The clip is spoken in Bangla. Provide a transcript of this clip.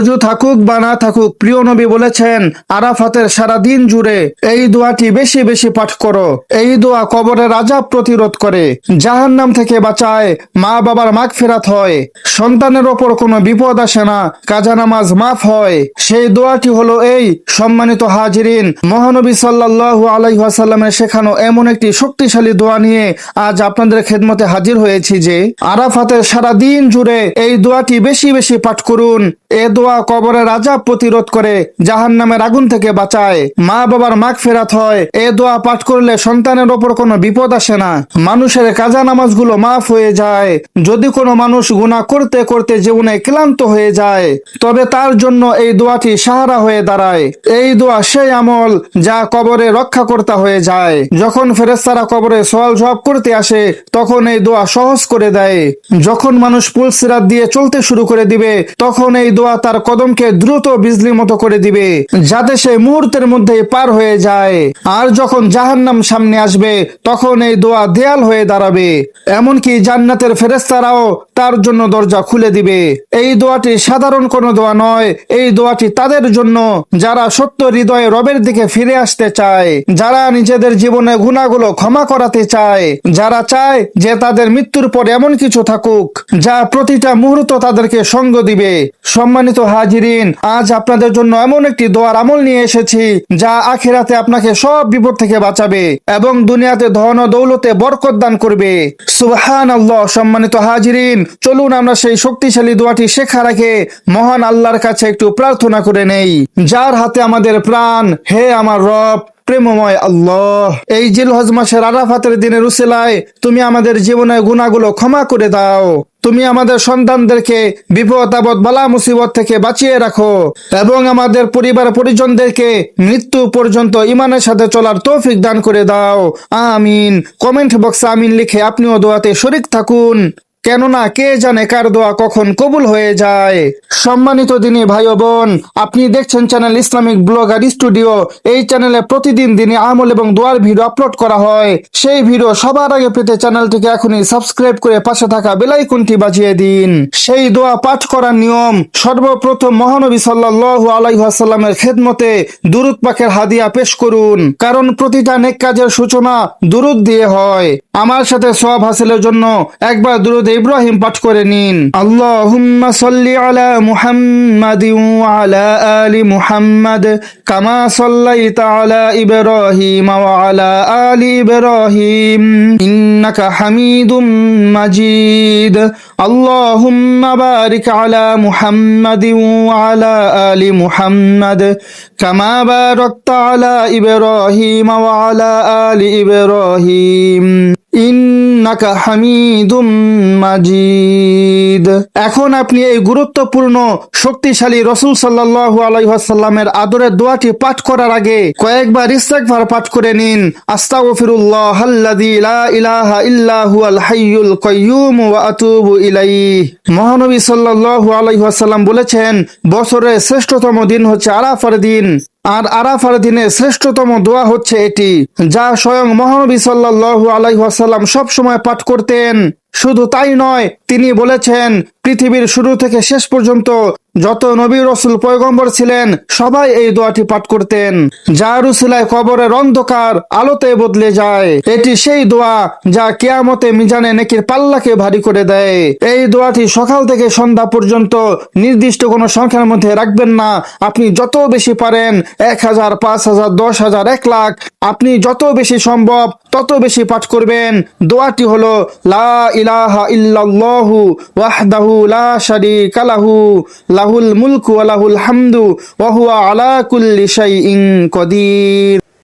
অজু থাকুক বা না থাকুক, প্রিয় নবী বলেছেন আরাফাতের সারা দিন জুড়ে এই দোয়াটি বেশি বেশি পাঠ করো। এই দোয়া কবরের আযাব প্রতিরোধ করে, জাহান্নাম থেকে বাঁচায়, মা বাবার মাগফিরাত হয়, সন্তানের ওপর কোনো বিপদ আসে না, কাজা নামাজ মাফ হয়। সেই দোয়াটি হলো এই। সম্মানিত হাজিরিন, মহানবী সাল্লাল্লাহু আলাইহি ওয়াসাল্লামের শেখানো এমন একটি শক্তিশালী দোয়া নিয়ে আজ আপনাদের খেদমতে হাজির হয়েছি যে আরাফাতের সারা দিন জুড়ে এই দোয়াটি বেশি বেশি পাঠ করুন। এ দোয়া কবরের আযাব প্রতিরোধ করে, জাহান্নামের আগুন থেকে বাঁচায়, মা বাবার মাগফিরাত হয়। এ দোয়া পাঠ করলে সন্তানের ওপর কোনো বিপদ আসে না, মানুষের কাজা নামাজগুলো মাফ হয়ে যায়। যদি কোনো মানুষ গুনাহ করতে করতে জীবনে ক্লান্ত হয়ে যায়, তবে তার জন্য এই দোয়াটি সাহারা হয়ে দাঁড়ায়। এই দোয়া সেই আমল যা কবরে রক্ষাকর্তা হয়ে যায়। যখন ফেরেশতারা কবরে সওয়াল জবাব করতে আসে, তখন এই দোয়া সহজ করে দেয়। যখন মানুষ পুলসিরাত দিয়ে চলতে শুরু করে দিবে, তখন এই দোয়া তার কদমকে দ্রুত বিজলির মতো করে দিবে, যাতে সে মুহূর্তের মধ্যেই পার হয়ে যায়। আর যখন জাহান্নাম সামনে আসবে, তখন এই দোয়া দেয়াল হয়ে দাঁড়াবে। এমনকি জান্নাতের ফেরেশতারাও তার জন্য দরজা খুলে দিবে। এই দোয়াটি সাধারণ কোনো দোয়া নয়। এই দোয়াটি তাদের জন্য যারা সত্য হৃদয়ে রবের দিকে ফিরে আসতে চায়, যারা নিজেদের জীবনে গুনাহগুলো ক্ষমা করাতে চায়, যারা চায় যে তাদের মৃত্যুর পর এমন কিছু থাকুক যা প্রতিটা মুহূর্ত তাদেরকে সঙ্গ দিবে। সম্মানিত হাজিরিন, আজ আপনাদের জন্য এমন একটি দোয়ার আমল নিয়ে এসেছি যা আখিরাতে আপনাকে সব বিপদ থেকে বাঁচাবে এবং দুনিয়াতে ধন ও দৌলতে বরকত দান করবে। সুবহানাল্লাহ। সম্মানিত হাজিরিন, চলুন আমরা সেই শক্তিশালী দোয়াটি শেখার আগে মহান আল্লাহর কাছে একটু প্রার্থনা করে নেই, যার হাতে আমাদের প্রাণ। হে আমার রব, প্রেমময় আল্লাহ, এই জিলহজ মাসের আরাফাতের দিনের উসিলায় তুমি আমাদের জীবনের গুনাহগুলো ক্ষমা করে দাও। তুমি আমাদের সন্তানদেরকে বিপদ আপদ বালা মুসিবত থেকে বাঁচিয়ে রাখো এবং আমাদের পরিবার পরিজনদেরকে মৃত্যু পর্যন্ত ঈমানের সাথে চলার তৌফিক দান করে দাও। আমিন। কমেন্ট বক্সে আমিন লিখে আপনিও দোয়াতে শরীক থাকুন, কেননা কে জানে কার দোয়া কখন কবুল হয়ে যায়। সম্মানিত দিনী ভাই ও বোন, আপনি দেখছেন চ্যানেল ইসলামিক ব্লগার স্টুডিও। এই চ্যানেলে প্রতিদিন দিনে আমল এবং দোয়ার ভিডিও আপলোড করা হয়। সেই ভিডিও সবার আগে পেতে চ্যানেলটিকে এখনই সাবস্ক্রাইব করে পাশে থাকা বেল আইকনটি বাজিয়ে দিন। সেই দোয়া পাঠ করার নিয়ম, সর্বপ্রথম মহানবী সাল্লাল্লাহু আলাইহি ওয়াসাল্লামের খেদমতে দুরূদ পাকের হাদিয়া পেশ করুন, কারণ প্রতিটা নেক কাজের সূচনা দুরূদ দিয়ে হয়। আমার সাথে সওয়াব হাসিলের জন্য একবার দুরূদ ইব্রাহিম পাঠ করে নিন। আল্লাহুম্মা সাল্লি আলা মুহাম্মাদিন ওয়া আলা আলি মুহাম্মাদ কামা সাল্লাইতা আলা ইব্রাহিম ওয়া আলা আলি ইব্রাহিম ইন্নাকা হামিদুম মাজিদ। আল্লাহুম্মা বারিক আলা মুহাম্মাদিন ওয়া আলা আলি মুহাম্মাদ কামা বারাকতা আলা ইব্রাহিম ওয়া আলা আলি ইব্রাহিম ইন্নাকা হামিদুম মাজিদ। এখন আপনি এই গুরুত্বপূর্ণ শক্তিশালী রাসূল সাল্লাল্লাহু আলাইহি ওয়াসাল্লামের আদরের দোয়াটি পাঠ করার আগে কয়েকবার ইস্তিগফার পাঠ করে নিন। আস্তাগফিরুল্লাহাল্লাযী লা ইলাহা ইল্লা হুয়াল হাইয়ুল কাইয়্যুম ওয়া আতুবু ইলাইহি। মহানবী সাল্লাল্লাহু আলাইহি ওয়াসাল্লাম বলেছেন, বছরের শ্রেষ্ঠতম দিন হচ্ছে আরাফার দিন, আর আরাফার দিনে শ্রেষ্ঠতম দোয়া হচ্ছে এটি, যা স্বয়ং মহানবী সাল্লাল্লাহু আলাইহি ওয়াসাল্লাম সব সময় পাঠ করতেন। শুধু তাই নয়, তিনি বলেছেন পৃথিবীর শুরু থেকে শেষ পর্যন্ত যত নবী রাসূল পয়গম্বর ছিলেন সবাই এই দোয়াটি পাঠ করতেন, যার উসিলায় কবরের অন্ধকার আলোতে বদলে যায়। এটি সেই দোয়া যা কিয়ামতে মিজানে নেকির পাল্লাকে ভারী করে দেয়। এই দোয়াটি সকাল থেকে সন্ধ্যা পর্যন্ত নির্দিষ্ট কোনো সংখ্যার মধ্যে রাখবেন না। আপনি যত বেশি পারেন, 1000, 5000, 10,000, 1 লাখ, আপনি যত বেশি সম্ভব তত বেশি পাঠ করবেন। দোয়াটি হলো লা ইলাহা ইল্লাল্লাহু ওয়াহদাহু লা শারীকা লাহু লাহুল মুলকু ওয়া লাহুল হামদু ওয়া হুয়া আলা কুল্লি শাইইন কাদির।